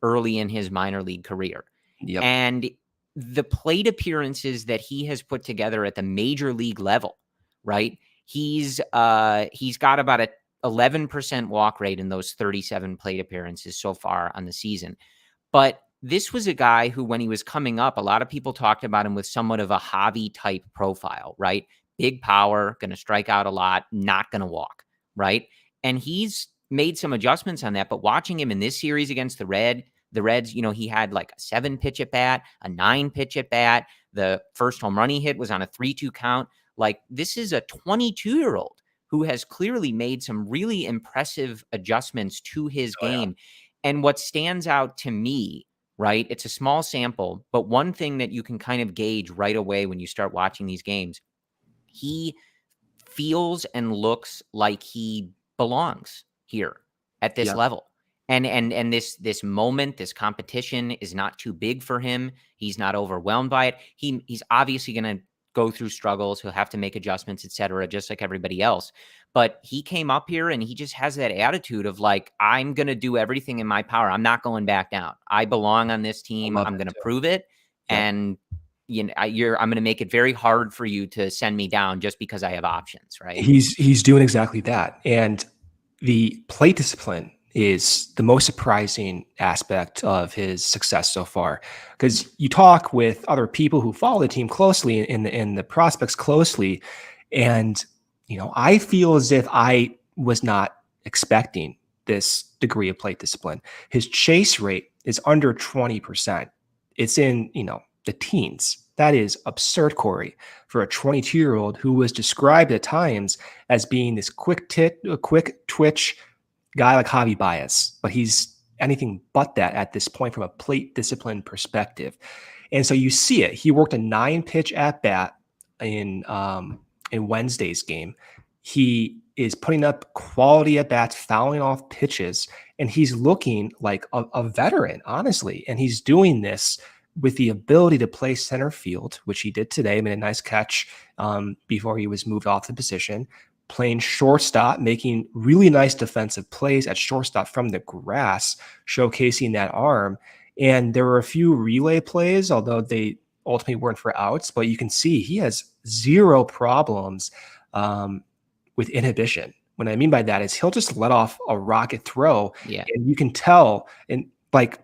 early in his minor league career. Yep. And the plate appearances that he has put together at the major league level, right? He's got about a 11% walk rate in those 37 plate appearances so far on the season. But this was a guy who, when he was coming up, a lot of people talked about him with somewhat of a Javi type profile, right? Big power, going to strike out a lot, not going to walk, right? And he's made some adjustments on that, but watching him in this series against the Reds, he had like a 7-pitch at bat, a 9-pitch at bat. The first home run he hit was on a 3-2 count. Like, this is a 22-year-old who has clearly made some really impressive adjustments to his game. And what stands out to me, right, it's a small sample, but one thing that you can kind of gauge right away when you start watching these games, he feels and looks like he belongs here at this level. And this moment, this competition is not too big for him. He's not overwhelmed by it. He's obviously going to go through struggles. He'll have to make adjustments, etc., just like everybody else. But he came up here and he just has that attitude of like, I'm going to do everything in my power. I'm not going back down. I belong on this team. I'm going to prove it. Yeah. And I'm going to make it very hard for you to send me down just because I have options, right? He's doing exactly that. And the plate discipline is the most surprising aspect of his success so far, because you talk with other people who follow the team closely and the prospects closely, and I feel as if I was not expecting this degree of plate discipline. His chase rate is under 20%. It's in, the teens. That is absurd, Corey, for a 22-year-old who was described at times as being this quick twitch guy like Javi Baez, but he's anything but that at this point from a plate discipline perspective. And so you see it. He worked a 9-pitch at bat in Wednesday's game. He is putting up quality at bats, fouling off pitches, and he's looking like a veteran, honestly. And he's doing this with the ability to play center field, which he did today, made a nice catch before he was moved off the position, playing shortstop, making really nice defensive plays at shortstop from the grass, showcasing that arm. And there were a few relay plays, although they ultimately weren't for outs, but you can see he has zero problems with inhibition. What I mean by that is he'll just let off a rocket throw. Yeah. And you can tell, and like,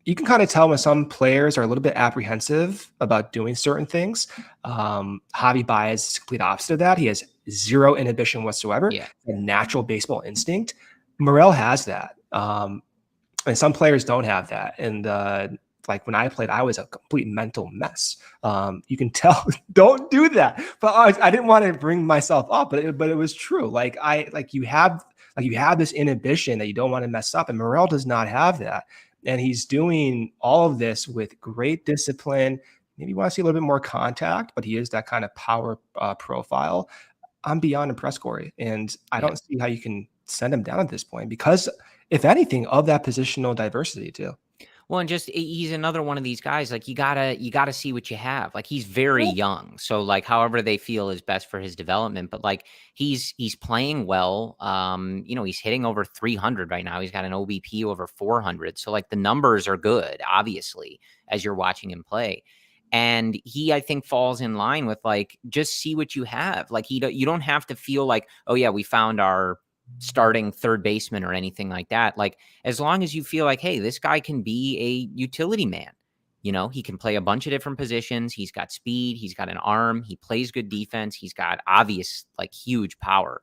you can kind of tell when some players are a little bit apprehensive about doing certain things. Javi Baez is the complete opposite of that. He has zero inhibition whatsoever, a natural baseball instinct. Morell has that. And some players don't have that. And like when I played, I was a complete mental mess. You can tell, don't do that. But I didn't want to bring myself up, but it was true. You have this inhibition that you don't want to mess up. And Morell does not have that. And he's doing all of this with great discipline. Maybe you want to see a little bit more contact, but he is that kind of power profile. I'm beyond impressed, Corey. And I don't see how you can send him down at this point because, if anything, of that positional diversity too. Well, and just he's another one of these guys. Like you gotta see what you have. Like he's very young, so like however they feel is best for his development. But like he's playing well. He's hitting over 300 right now. He's got an OBP over 400. So like the numbers are good, obviously, as you're watching him play. And he, I think, falls in line with like just see what you have. Like you don't have to feel like, oh yeah, we found our starting third baseman or anything like that. Like as long as you feel like, hey, this guy can be a utility man, he can play a bunch of different positions. He's got speed. He's got an arm. He plays good defense. He's got obvious, like huge power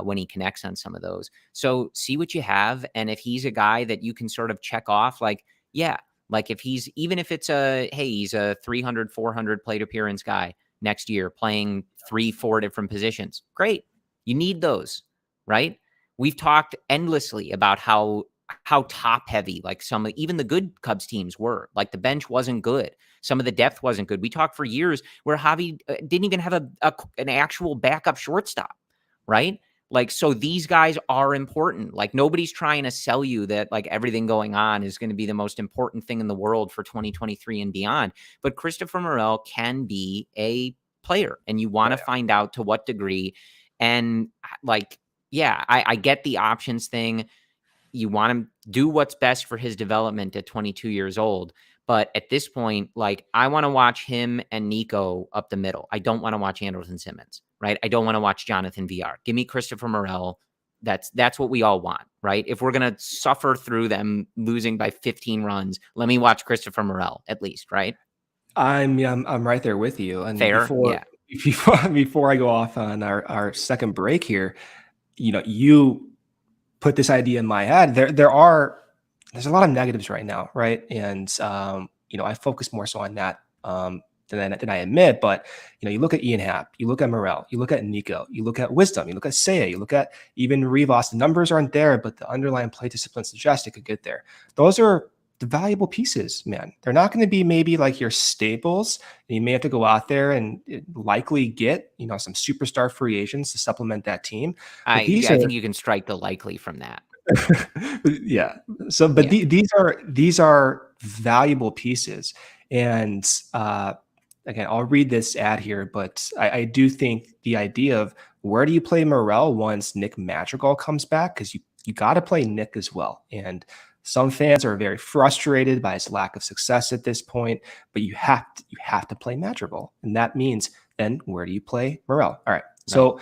when he connects on some of those. So see what you have. And if he's a guy that you can sort of check off, like, yeah, like if even if it's he's a 300, 400 plate appearance guy next year playing 3-4 different positions. Great. You need those. Right? We've talked endlessly about how top heavy, like even the good Cubs teams were. Like the bench wasn't good. Some of the depth wasn't good. We talked for years where Javi didn't even have an actual backup shortstop. Right? Like, so these guys are important. Like nobody's trying to sell you that like everything going on is going to be the most important thing in the world for 2023 and beyond. But Christopher Morell can be a player, and you want to find out to what degree. And like, yeah, I get the options thing. You want him to do what's best for his development at 22 years old. But at this point, like I want to watch him and Nico up the middle. I don't want to watch Anderson Simmons, right? I don't want to watch Jonathan VR. Give me Christopher Morell. That's what we all want, right? If we're going to suffer through them losing by 15 runs, let me watch Christopher Morell at least, right? I'm right there with you. And fair, before I go off on our second break here, you put this idea in my head. There's a lot of negatives right now, right? And I focus more so on that than I admit. But you look at Ian Happ, you look at Morell, you look at Nico, you look at Wisdom, you look at Seiya, you look at even Rivas. The numbers aren't there, but the underlying play discipline suggests it could get there. Those are the valuable pieces, man. They're not going to be maybe like your staples. And you may have to go out there and likely get, some superstar free agents to supplement that team. I think you can strike the likely from that. Yeah. So, but these are valuable pieces. And again, I'll read this ad here, but I do think the idea of where do you play Morell once Nick Madrigal comes back? Because you got to play Nick as well. And some fans are very frustrated by his lack of success at this point, but you have to play Madrigal. And that means then where do you play Morell? All right. So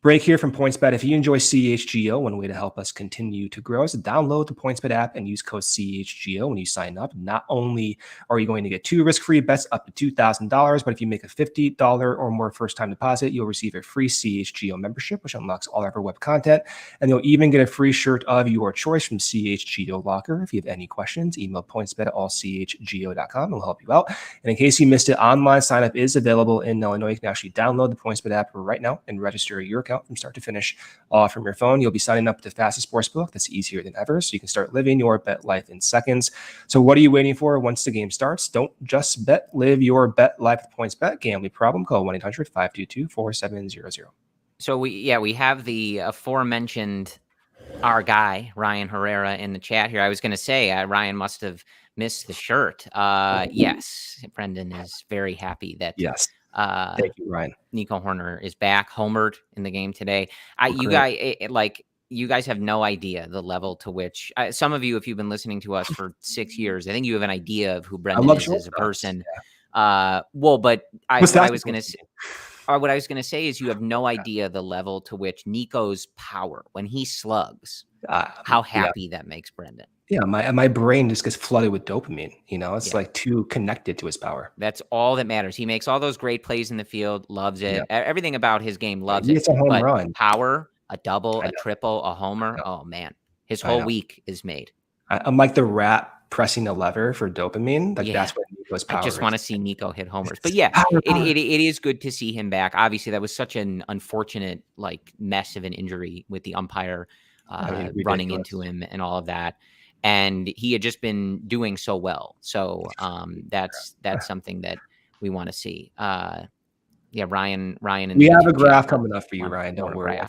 Break here from PointsBet. If you enjoy CHGO, one way to help us continue to grow is to download the PointsBet app and use code CHGO when you sign up. Not only are you going to get 2 risk-free bets up to $2,000, but if you make a $50 or more first-time deposit, you'll receive a free CHGO membership, which unlocks all of our web content. And you'll even get a free shirt of your choice from CHGO Locker. If you have any questions, email pointsbet@allchgo.com and we'll help you out. And in case you missed it, online sign-up is available in Illinois. You can actually download the PointsBet app right now and register your account from start to finish from your phone. You'll be signing up with the fastest sportsbook that's easier than ever, so you can start living your bet life in seconds. So what are you waiting for? Once the game starts, don't just bet, live your bet life with PointsBet. Gambling problem? Call 1-800-522-4700. So we have the aforementioned our guy Ryan Herrera in the chat here. I was going to say Ryan must have missed the shirt. Yes, Brendan is very happy that. Yes. Thank you, Ryan. Nico Horner is back, homered in the game today. You guys have no idea the level to which some of you, if you've been listening to us for 6 years, I think you have an idea of who Brendan is as a person. Yeah. What I was going to say is you have no idea the level to which Nico's power when he slugs, how happy that makes Brendan. Yeah, my brain just gets flooded with dopamine. It's like too connected to his power. That's all that matters. He makes all those great plays in the field, loves it. Yeah. Everything about his game, loves it. It's a home run. Power, a double, a triple, a homer. Oh, man. His whole week is made. I'm like the rat pressing the lever for dopamine. That's what Nico's power is. I just want to see Nico hit homers. But yeah, it is good to see him back. Obviously, that was such an unfortunate mess of an injury with the umpire running into him and all of that. And he had just been doing so well. So that's something that we want to see. Ryan. We have a graph coming up for you, Ryan. Don't worry.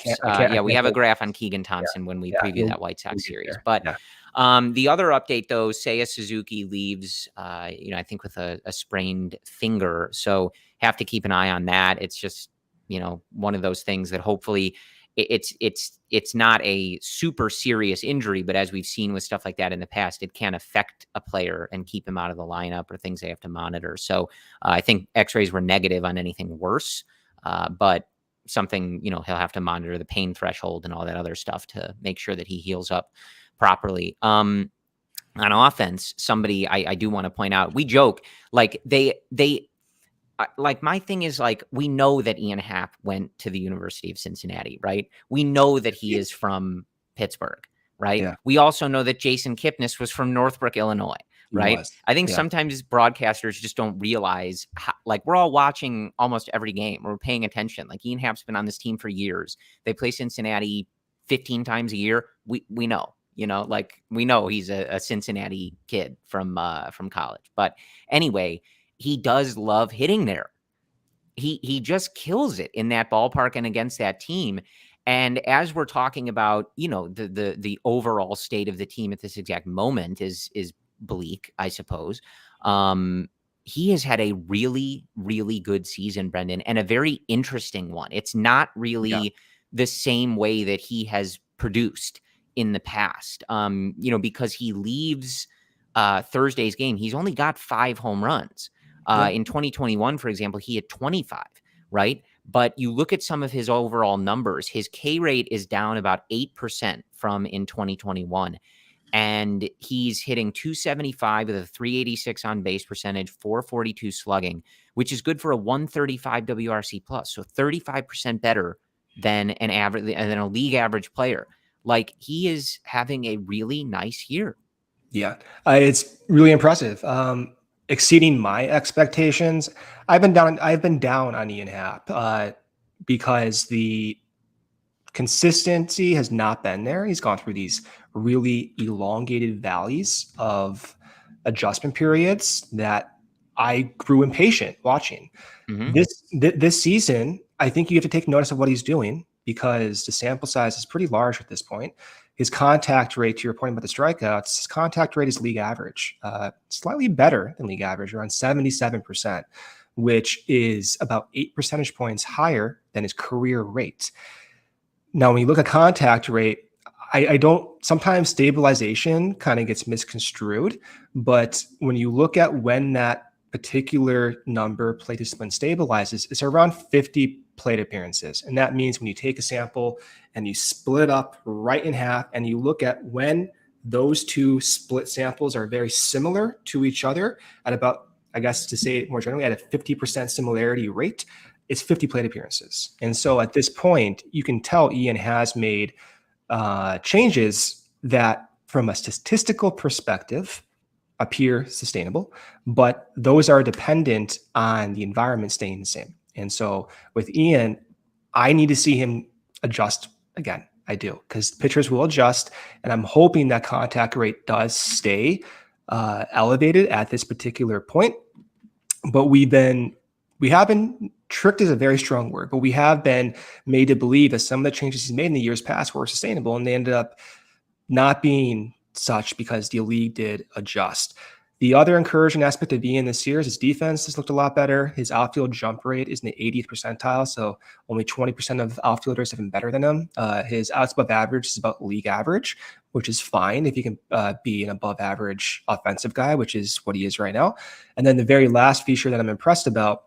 We have a graph on Keegan Thompson when we preview that White Sox series. But the other update, though, Seiya Suzuki leaves, I think with a sprained finger. So have to keep an eye on that. It's just, one of those things that hopefully it's not a super serious injury, but as we've seen with stuff like that in the past, it can affect a player and keep him out of the lineup or things they have to monitor. So I think x-rays were negative on anything worse, but something, he'll have to monitor the pain threshold and all that other stuff to make sure that he heals up properly. On offense, somebody I do want to point out, we joke my thing is we know that Ian Happ went to the University of Cincinnati, right? We know that he is from Pittsburgh, right? Yeah. We also know that Jason Kipnis was from Northbrook, Illinois, right? I think sometimes broadcasters just don't realize how, we're all watching almost every game. We're paying attention. Ian Happ's been on this team for years. They play Cincinnati 15 times a year. We know. We know he's a Cincinnati kid from college. But anyway, he does love hitting there. He just kills it in that ballpark and against that team. And as we're talking about, the overall state of the team at this exact moment is bleak, I suppose. He has had a really, really good season, Brendan, and a very interesting one. It's not really the same way that he has produced in the past, because he leaves Thursday's game. He's only got 5 home runs. In 2021, for example, he had 25, right? But you look at some of his overall numbers, his K rate is down about 8% from in 2021. And he's hitting 275 with a 386 on base percentage, 442 slugging, which is good for a 135 WRC plus. So 35% better than a league average player. He is having a really nice year. Yeah, it's really impressive. Exceeding my expectations. I've been down on Ian Happ because the consistency has not been there. He's gone through these really elongated valleys of adjustment periods that I grew impatient watching. Mm-hmm. This season, I think you have to take notice of what he's doing because the sample size is pretty large at this point. His contact rate, to your point about the strikeouts, his contact rate is league average, slightly better than league average, around 77%, which is about 8 percentage points higher than his career rate. Now, when you look at contact rate, I don't, sometimes stabilization kind of gets misconstrued, but when you look at when that particular number, plate discipline, stabilizes, it's around 50 plate appearances. And that means when you take a sample and you split it up right in half and you look at when those two split samples are very similar to each other at about, I guess to say it more generally, at a 50% similarity rate, it's 50 plate appearances. And so at this point, you can tell Ian has made changes that from a statistical perspective appear sustainable, but those are dependent on the environment staying the same. And so with Ian, I need to see him adjust again. I do, because pitchers will adjust, and I'm hoping that contact rate does stay elevated at this particular point. But we have been tricked is a very strong word, but we have been made to believe that some of the changes he's made in the years past were sustainable, and they ended up not being such because the league did adjust. The other encouraging aspect of Ian this year is his defense has looked a lot better. His outfield jump rate is in the 80th percentile, so only 20% of outfielders have been better than him. His outs above average is about league average, which is fine if you can be an above average offensive guy, which is what he is right now. And then the very last feature that I'm impressed about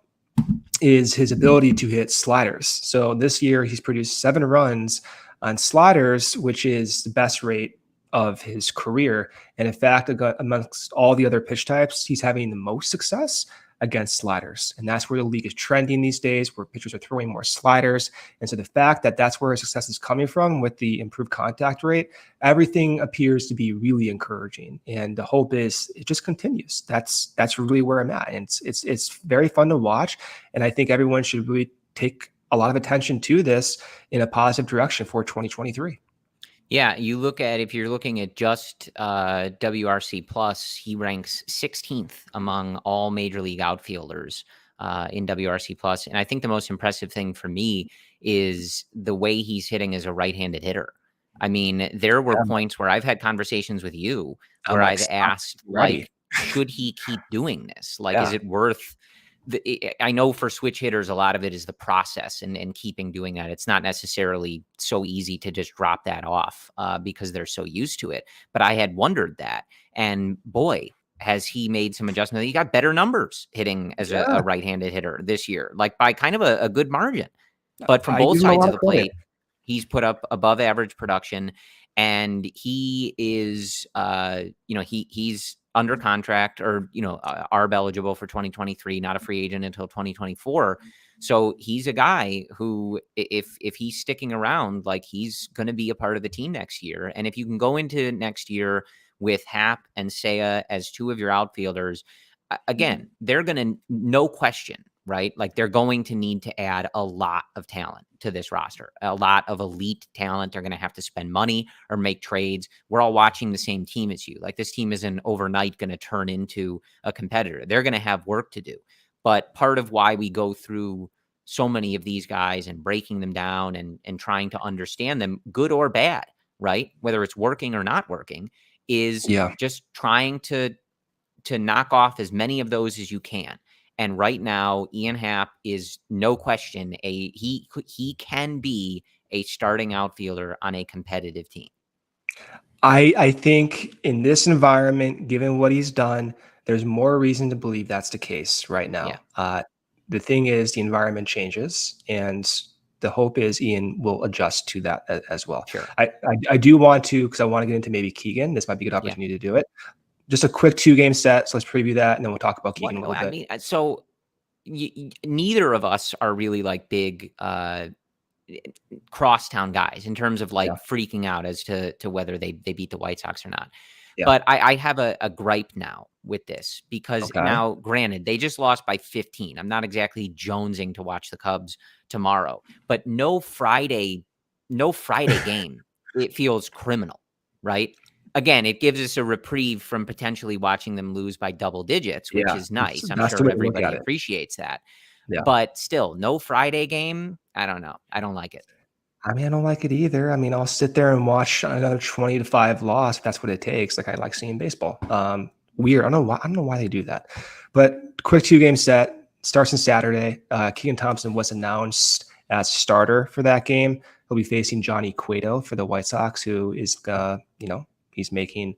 is his ability to hit sliders. So this year he's produced 7 runs on sliders, which is the best rate of his career. And in fact, amongst all the other pitch types, he's having the most success against sliders. And that's where the league is trending these days, where pitchers are throwing more sliders. And so the fact that that's where his success is coming from with the improved contact rate, everything appears to be really encouraging. And the hope is it just continues. That's really where I'm at. And it's very fun to watch. And I think everyone should really take a lot of attention to this in a positive direction for 2023. Yeah, you look at, if you're looking at just WRC plus, he ranks 16th among all major league outfielders in WRC plus. And I think the most impressive thing for me is the way he's hitting as a right-handed hitter. I mean, there were points where I've had conversations with you where I've asked, like, should he keep doing this? Like, is it worth I know for switch hitters, a lot of it is the process and keeping doing that. It's not necessarily so easy to just drop that off because they're so used to it. But I had wondered that. And boy, has he made some adjustments. He got better numbers hitting as a right-handed hitter this year, like by kind of a good margin. But from both sides of the plate, he's put up above average production. And he is, he's under contract or, ARB eligible for 2023, not a free agent until 2024. So he's a guy who, if he's sticking around, like he's going to be a part of the team next year. And if you can go into next year with Happ and Seiya as 2 of your outfielders, again, they're going to, no question, right? Like they're going to need to add a lot of talent to this roster, a lot of elite talent. They're going to have to spend money or make trades. We're all watching the same team as you. Like this team isn't overnight going to turn into a competitor. They're going to have work to do. But part of why we go through so many of these guys and breaking them down and trying to understand them, good or bad, right? Whether it's working or not working, is just trying to knock off as many of those as you can. And right now, Ian Happ is no question he can be a starting outfielder on a competitive team. I think in this environment, given what he's done, there's more reason to believe that's the case right now. Yeah. The thing is, the environment changes, and the hope is Ian will adjust to that as well. Sure. I do want to, because I want to get into maybe Keegan. This might be a good opportunity to do it. Just a quick 2-game set. So let's preview that, and then we'll talk about Keegan a little bit. I mean, so neither of us are really like big crosstown guys in terms of like freaking out as to whether they beat the White Sox or not. Yeah. But I have a gripe now with this because now, granted, they just lost by 15. I'm not exactly jonesing to watch the Cubs tomorrow, but no Friday game. It feels criminal, right? Again, it gives us a reprieve from potentially watching them lose by double digits, which is nice. I'm sure everybody appreciates that. Yeah. But still, no Friday game. I don't know. I don't like it. I mean, I don't like it either. I mean, I'll sit there and watch another 20-5 loss if that's what it takes. Like I like seeing baseball. Weird. I don't know why they do that. But quick 2-game set starts on Saturday. Keegan Thompson was announced as starter for that game. He'll be facing Johnny Cueto for the White Sox, who is he's making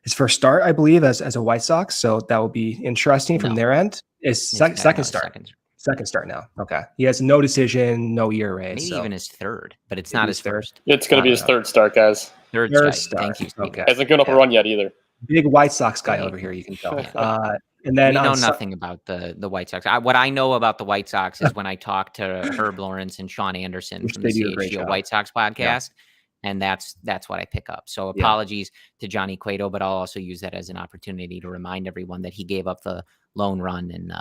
his first start, I believe, as a White Sox. So that will be interesting from their end. It's second start. Second start now. Okay. He has no decision, no ERA. Maybe so even his third, but it's not his first. It's going to be his third start, guys. Third Third start. start. Thank you, Steve. Okay. Hasn't given up a run yet either. Big White Sox guy over here, you can tell. And then we know nothing about the White Sox. What I know about the White Sox is when I talk to Herb Lawrence and Sean Anderson from the CHGO White Sox podcast, and that's what I pick up. So apologies to Johnny Cueto, but I'll also use that as an opportunity to remind everyone that he gave up the lone run in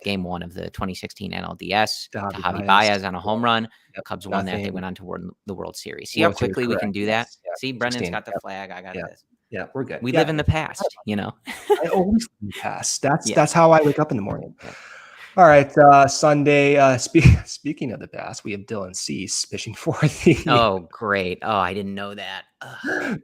Game 1 of the 2016 NLDS to Javi Baez on a home run. The Cubs won that. They went on to win the World Series. See how quickly we can do that? See, Brendan's got the flag. I got this. Yeah, we're good. We live in the past, you know. I always live in the past. That's how I wake up in the morning. All right, Sunday. Speaking of the past, we have Dylan Cease pitching for the. Oh, great! Oh, I didn't know that.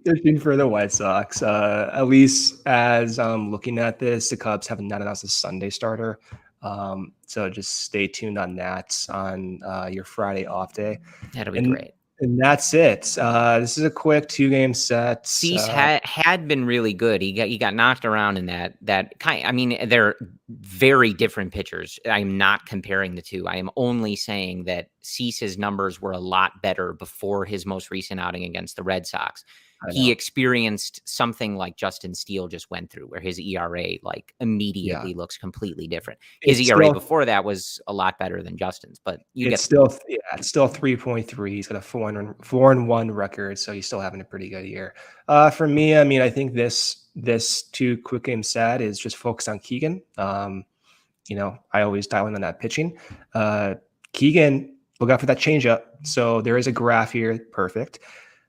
Pitching for the White Sox. At least as I'm looking at this, the Cubs have not announced a Sunday starter. So just stay tuned on that on your Friday off day. That'll be great. And that's it. This is a quick 2-game set. Cease had been really good. He got knocked around in that kind. I mean, they're very different pitchers. I'm not comparing the two. I am only saying that Cease's numbers were a lot better before his most recent outing against the Red Sox. He experienced something like Justin Steele just went through, where his ERA like immediately looks completely different. His ERA before that was a lot better than Justin's, but it's still 3.3. He's got a 4-1 record, so he's still having a pretty good year. For me, I mean, I think this 2 quick game set is just focused on Keegan. You know, I always dial in on that pitching. Keegan, look out for that changeup. So there is a graph here, perfect.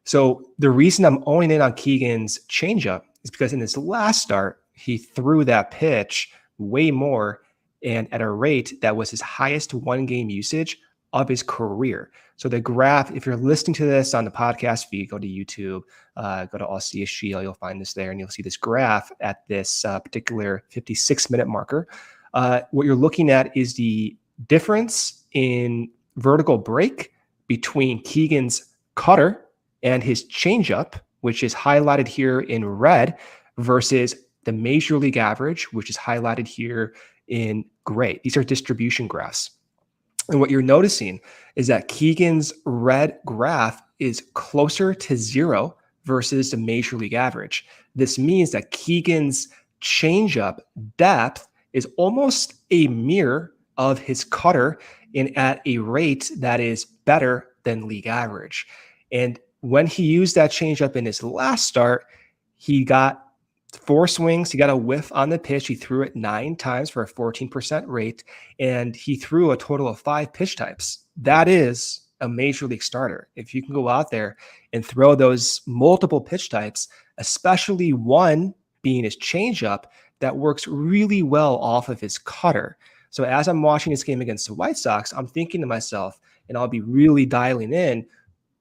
So the reason I'm owning in on Keegan's changeup is because in his last start, he threw that pitch way more and at a rate that was his highest 1-game usage of his career. So the graph, if you're listening to this on the podcast feed, go to YouTube, go to All CHGO, you'll find this there, and you'll see this graph at this particular 56-minute marker. What you're looking at is the difference in vertical break between Keegan's cutter and his changeup, which is highlighted here in red, versus the major league average, which is highlighted here in gray. These are distribution graphs. And what you're noticing is that Keegan's red graph is closer to 0 versus the major league average. This means that Keegan's changeup depth is almost a mirror of his cutter and at a rate that is better than league average. And when he used that changeup in his last start, he got 4 swings. He got a whiff on the pitch. He threw it 9 times for a 14% rate, and he threw a total of 5 pitch types. That is a major league starter. If you can go out there and throw those multiple pitch types, especially one being his changeup, that works really well off of his cutter. So as I'm watching this game against the White Sox, I'm thinking to myself, and I'll be really dialing in,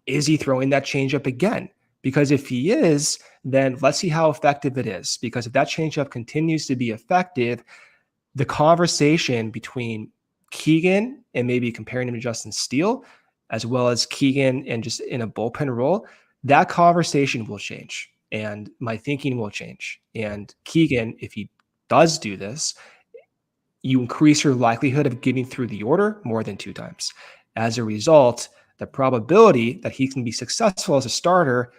is he throwing that changeup again? Because if he is, then let's see how effective it is. Because if that changeup continues to be effective, the conversation between Keegan and maybe comparing him to Justin Steele, as well as Keegan and just in a bullpen role, that conversation will change. And my thinking will change. And Keegan, if he does do this, you increase your likelihood of getting through the order more than 2 times. As a result, the probability that he can be successful as a starter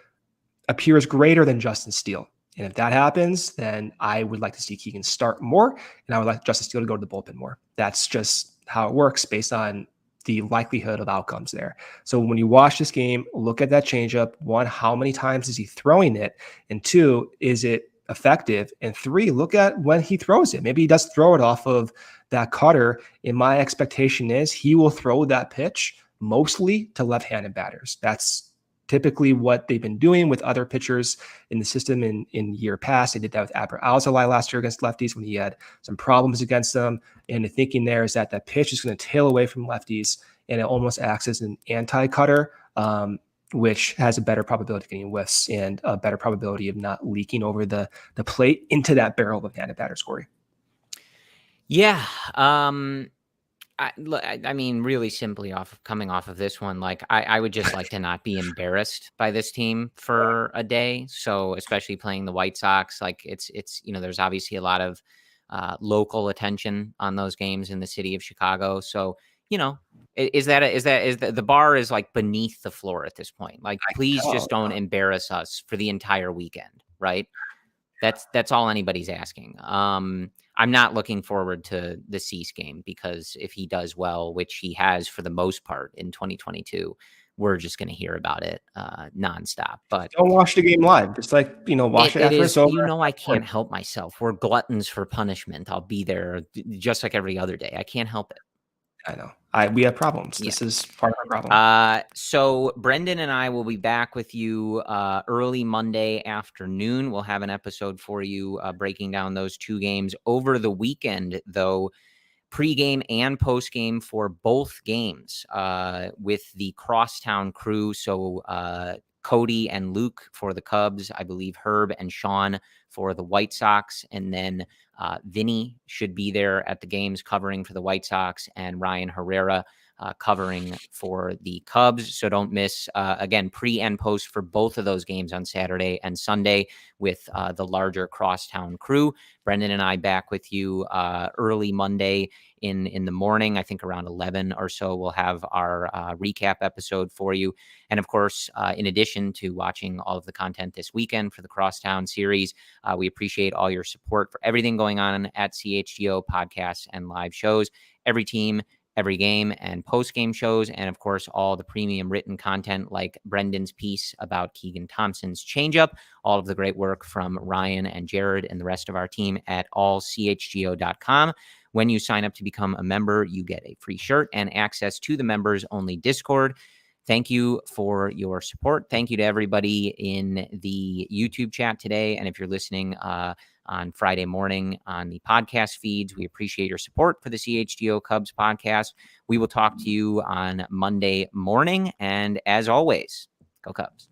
appears greater than Justin Steele. And if that happens, then I would like to see Keegan start more, and I would like Justin Steele to go to the bullpen more. That's just how it works based on the likelihood of outcomes there. So when you watch this game, look at that changeup. 1, how many times is he throwing it? And 2, is it effective? And 3, look at when he throws it. Maybe he does throw it off of that cutter. And my expectation is he will throw that pitch mostly to left-handed batters. That's typically what they've been doing with other pitchers in the system in year past. They did that with Aber Alzolay last year against lefties when he had some problems against them. And the thinking there is that that pitch is going to tail away from lefties, and it almost acts as an anti-cutter, which has a better probability of getting whiffs and a better probability of not leaking over the plate into that barrel of left-handed batters, Corey. Yeah. I mean, really simply coming off of this one, like I would just like to not be embarrassed by this team for a day. So especially playing the White Sox, like it's, there's obviously a lot of local attention on those games in the city of Chicago. So, the bar is like beneath the floor at this point. Like, please just don't embarrass us for the entire weekend, right? That's all anybody's asking. I'm not looking forward to the Cease game, because if he does well, which he has for the most part in 2022, we're just going to hear about it nonstop. But don't watch the game live. Just watch it after it's over. I can't help myself. We're gluttons for punishment. I'll be there just like every other day. I can't help it. I know. We have problems. This is part of our problem. So Brendan and I will be back with you early Monday afternoon. We'll have an episode for you breaking down those two games. Over the weekend, though, pregame and postgame for both games with the Crosstown crew. So Cody and Luke for the Cubs, I believe Herb and Sean for the White Sox, and then Vinny should be there at the games covering for the White Sox, and Ryan Herrera covering for the Cubs. So don't miss, again, pre and post for both of those games on Saturday and Sunday with the larger Crosstown crew. Brendan and I back with you early Monday in the morning. I think around 11 or so, we'll have our recap episode for you. And of course, in addition to watching all of the content this weekend for the Crosstown series, we appreciate all your support for everything going on at CHGO podcasts and live shows, every team, every game, and post-game shows, and of course, all the premium written content like Brendan's piece about Keegan Thompson's changeup, all of the great work from Ryan and Jared and the rest of our team at allchgo.com. When you sign up to become a member, you get a free shirt and access to the members-only Discord. Thank you for your support. Thank you to everybody in the YouTube chat today. And if you're listening on Friday morning on the podcast feeds, we appreciate your support for the CHGO Cubs podcast. We will talk to you on Monday morning. And as always, go Cubs.